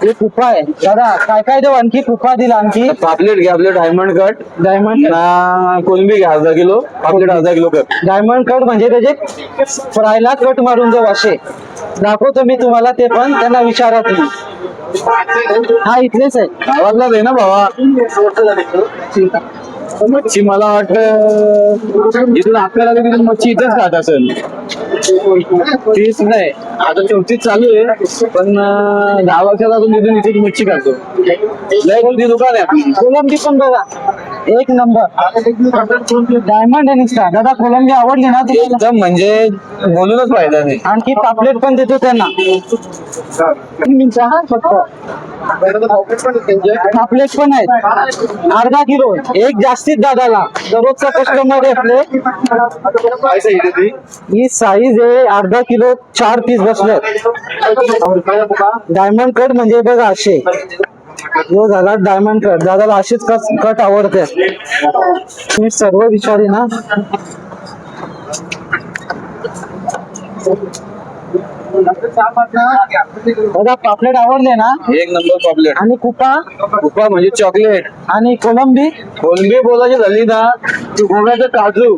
हे कुपा आहे दादा. काय काय देऊ आणखी? कुपा दिला आणखी. पापलेट घ्या आपले डायमंड कट. डायमंड कोलंबी घ्या अर्धा किलो. पापलेट अर्धा किलो कट. डायमंड कट म्हणजे त्याचे फ्रायला कट मारून देऊ असे. दाखवतो मी तुम्हाला ते, पण त्यांना विचारा तुम्ही. हा इथलेच आहे. गावातलाच आहे ना भावा. मच्छी मला वाटतं इथून आपल्याला तिथून मच्छी इथेच खात असेल. तीच नाही आता 34 चालू आहे, पण 10 वर्षात अजून इथून इथेच मच्छी खातो. लय कोणती दुकान आहे आपली. कोलंबी पण बघा एक नंबर. डायमंड आहे नुसता. दादा कोलंबी आवडली ना तुम्हाला? एकदम म्हणजे बोलूनच फायदा नाही. आणखी पापलेट पण देतो त्यांना. फक्त पापलेट पण आहेत अर्धा किलो. एक जास्तीत दादाला दररोजचा कस्टमर आहे आपले. ही साईज आहे अर्धा किलो. 4 पीस बसले. डायमंड कट म्हणजे बघा असे. जो झाला डायमंड कट. दादाला अशीच कट आवडते. मी सर्व विचारी ना. दादा पापलेट आवडले ना? एक नंबर पापलेट. आणि कुपा. कुपा म्हणजे चॉकलेट. आणि कोलंबी. कोलंबी बोलायची झाली ना, तू गोव्याचं काजू